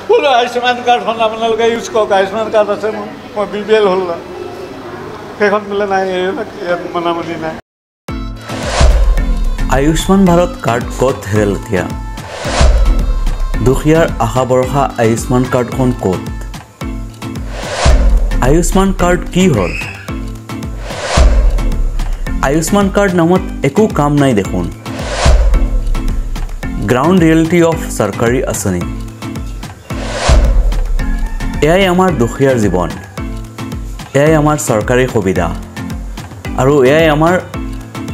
বোলো আয়ুষ্মান কাৰ্ডখন আপোনালোকে ইউজ কৰক। আয়ুষ্মান কাৰ্ড আছে মোৰ, মই BPL হ'ল না, সেইখন বোলে নাই, ইয়াত মনামনি নাই। আয়ুষ্মান ভাৰত কাৰ্ড ক'ত হেৰাল এতিয়া? দুখীয়াৰ আশা ভৰসা আয়ুষ্মান কাৰ্ডখন ক'ত? আয়ুষ্মান কাৰ্ড কি হ'ল? আয়ুষ্মান কাৰ্ড নামত একো কাম নাই দেখোন। গ্ৰাউণ্ড ৰিয়েলিটি অফ চৰকাৰী আঁচনি। এয়াই আমাৰ দুখীয়াৰ জীৱন, এয়াই আমাৰ চৰকাৰী সুবিধা, আৰু এয়াই আমাৰ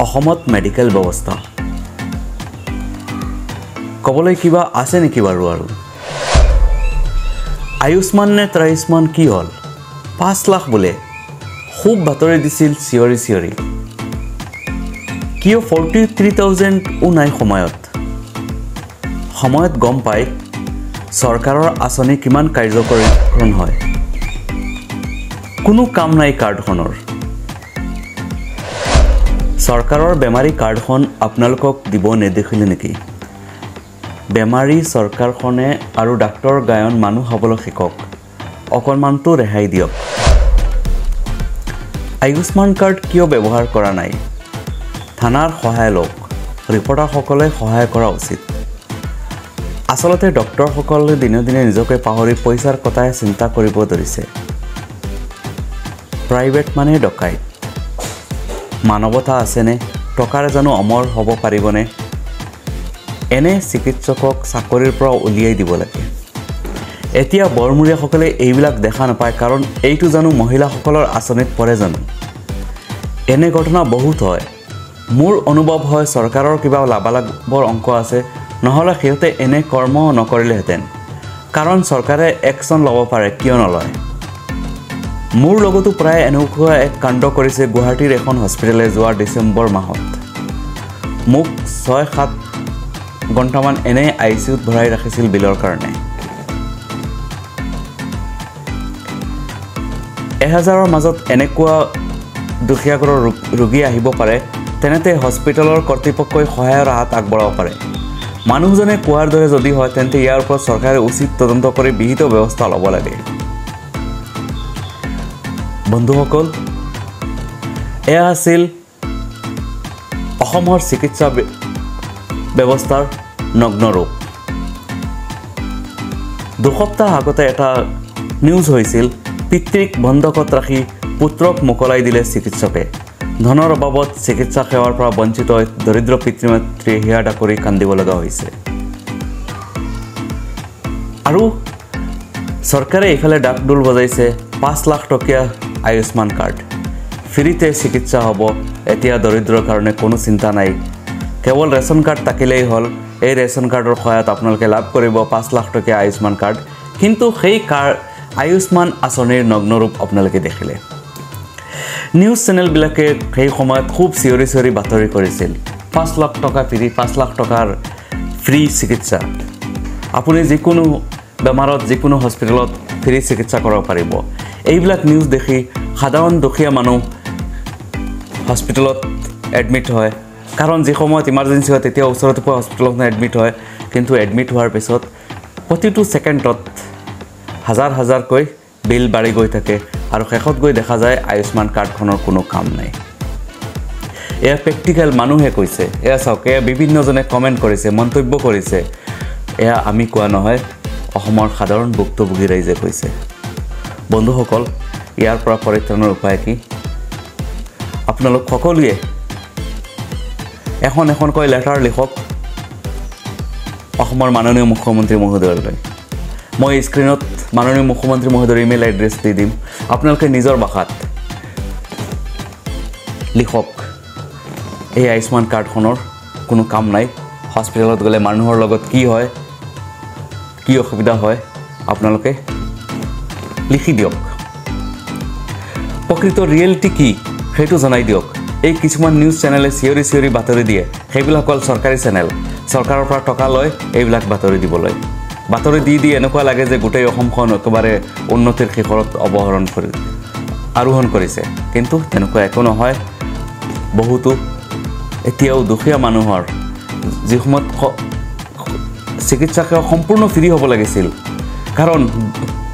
অসমত মেডিকেল ব্যৱস্থা। ক'বলৈ কিবা আছে নেকি বাৰু? আৰু আয়ুষ্মান নে ত্ৰায়ুষ্মান কি হ'ল? 5 লাখ বোলে, খুব বাতৰি দিছিল চিঞৰি চিঞৰি। কিয় 43,000ও নাই সময়ত গম পায় চৰকাৰৰ আঁচনি কিমান কাৰ্যকৰীকৰণ হয়। কোনো কাম নাই কাৰ্ডখনৰ। চৰকাৰৰ বেমাৰী কাৰ্ডখন আপোনালোকক দিব নেদেখিলে নেকি? বেমাৰী চৰকাৰখনে আৰু ডাক্তৰ গায়ন মানুহ হ'বলৈ শিকক, অকণমানটো ৰেহাই দিয়ক। আয়ুষ্মান কাৰ্ড কিয় ব্যৱহাৰ কৰা নাই? থানাৰ সহায় লওক, ৰিপৰ্টাৰসকলে সহায় কৰা উচিত। আচলতে ডক্টৰসকলে দিনে দিনে নিজকে পাহৰি পইচাৰ কথাই চিন্তা কৰিব ধৰিছে। প্ৰাইভেট মানে ডকাইত। মানৱতা আছেনে? টকাৰে জানো অমৰ হ'ব পাৰিবনে? এনে চিকিৎসকক চাকৰিৰ পৰা উলিয়াই দিব লাগে। এতিয়া বৰমূৰীয়াসকলে এইবিলাক দেখা নাপায়, কাৰণ এইটো জানো মহিলাসকলৰ আঁচনিত পৰে জানো? এনে ঘটনা বহুত হয়। মোৰ অনুভৱ হয় চৰকাৰৰ কিবা লাভালাভৰ অংক আছে, নহ'লে সিহঁতে এনে কৰ্ম নকৰিলেহেঁতেন। কাৰণ চৰকাৰে একশ্যন ল'ব পাৰে, কিয় নলয়? মোৰ লগতো প্ৰায় এনেকুৱা এক কাণ্ড কৰিছে গুৱাহাটীৰ এখন হস্পিটেলে যোৱা ডিচেম্বৰ মাহত। মোক 6-7 ঘণ্টামান এনেই ICUত ভৰাই ৰাখিছিল বিলৰ কাৰণে। 1000ৰ মাজত এনেকুৱা দুখীয়া ঘৰৰ ৰোগী আহিব পাৰে, তেনেতে হস্পিটেলৰ কৰ্তৃপক্ষই সহায়ৰ হাত আগবঢ়াব পাৰে। মানুহজনে কোৱাৰ দৰে যদি হয়, তেন্তে ইয়াৰ ওপৰত চৰকাৰে উচিত তদন্ত কৰি বিহিত ব্যৱস্থা ল'ব লাগে। বন্ধুসকল, এয়া আছিল অসমৰ চিকিৎসা ব্যৱস্থাৰ নগ্ন ৰূপ। 2 সপ্তাহ আগতে এটা নিউজ হৈছিল, পিতৃক বন্ধকত ৰাখি পুত্ৰক মোকলাই দিলে চিকিৎসকে। ধনৰ অভাৱত চিকিৎসা সেৱাৰ পৰা বঞ্চিত হৈ দৰিদ্ৰ পিতৃ মাতৃয়ে হিয়াদা কৰি কান্দিব লগা হৈছে। আৰু চৰকাৰে এইফালে ডাকডোল বজাইছে 5 লাখ টকীয়া আয়ুষ্মান কাৰ্ড। ফ্ৰীতে চিকিৎসা হ'ব, এতিয়া দৰিদ্ৰৰ কাৰণে কোনো চিন্তা নাই। কেৱল ৰেচন কাৰ্ড থাকিলেই হ'ল। এই ৰেচন কাৰ্ডৰ সহায়ত আপোনালোকে লাভ কৰিব 5 লাখ টকীয়া আয়ুষ্মান কাৰ্ড। কিন্তু সেই আয়ুষ্মান আঁচনিৰ নগ্ন ৰূপ আপোনালোকে দেখিলে। নিউজ চেনেলবিলাকে সেই সময়ত খুব চিঞৰি চিঞৰি বাতৰি কৰিছিল, 5 লাখ টকা ফ্ৰী, 5 লাখ টকাৰ ফ্ৰী চিকিৎসা। আপুনি যিকোনো বেমাৰত যিকোনো হস্পিটেলত ফ্ৰী চিকিৎসা কৰিব পাৰিব। এইবিলাক নিউজ দেখি সাধাৰণ দুখীয়া মানুহ হস্পিটেলত এডমিট হয়। কাৰণ যি সময়ত ইমাৰ্জেঞ্চি হয়, তেতিয়া ওচৰতে পোৱা হস্পিটেলত এডমিট হয়। কিন্তু এডমিট হোৱাৰ পিছত প্ৰতিটো ছেকেণ্ডত হাজাৰকৈ বিল বাঢ়ি গৈ থাকে, আৰু শেষত গৈ দেখা যায় আয়ুষ্মান কাৰ্ডখনৰ কোনো কাম নাই। এয়া প্ৰেক্টিকেল মানুহে কৈছে। এয়া চাওক, এয়া বিভিন্নজনে কমেণ্ট কৰিছে, মন্তব্য কৰিছে। এয়া আমি কোৱা নহয়, অসমৰ সাধাৰণ ভুক্তভোগী ৰাইজে কৈছে। বন্ধুসকল, ইয়াৰ পৰা পৰিত্ৰাণৰ উপায় কি? আপোনালোক সকলোৱে এখনকৈ লেটাৰ লিখক অসমৰ মাননীয় মুখ্যমন্ত্ৰী মহোদয়লৈ। মই স্ক্ৰীণত মাননীয় মুখ্যমন্ত্ৰী মহোদয়ৰ ইমেইল এড্ৰেছ দি দিম। আপোনালোকে নিজৰ ভাষাত লিখক, এই আয়ুষ্মান কাৰ্ডখনৰ কোনো কাম নাই। হস্পিটেলত গ'লে মানুহৰ লগত কি হয়, কি অসুবিধা হয়, আপোনালোকে লিখি দিয়ক। প্ৰকৃত ৰিয়েলিটি কি সেইটো জনাই দিয়ক। এই কিছুমান নিউজ চেনেলে চিঞৰি চিঞৰি বাতৰি দিয়ে, সেইবিলাক হ'ল চৰকাৰী চেনেল। চৰকাৰৰ পৰা টকা লয় এইবিলাক বাতৰি দিবলৈ। বাতৰি দি এনেকুৱা লাগে যে গোটেই অসমখন একেবাৰে উন্নতিৰ শিখৰত আৰোহণ কৰিছে। কিন্তু তেনেকুৱা একো নহয়। বহুতো এতিয়াও দুখীয়া মানুহৰ যি সময়ত চিকিৎসা সেৱা সম্পূৰ্ণ ফ্ৰী হ'ব লাগিছিল কাৰণ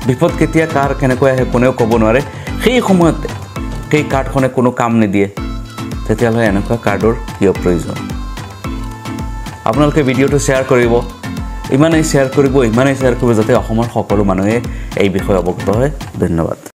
বিপদ কেতিয়া কাৰ কেনেকৈ আহে কোনেও ক'ব নোৱাৰে সেই সময়তে সেই কাৰ্ডখনে কোনো কাম নিদিয়ে তেতিয়াহ'লে এনেকুৱা কাৰ্ডৰ কিয় প্ৰয়োজন আপোনালোকে ভিডিঅ'টো শ্বেয়াৰ কৰিব ইমানেই শ্বেয়াৰ কৰিব যাতে অসমৰ সকলো মানুহে এই বিষয়ে অৱগত হয় ধন্যবাদ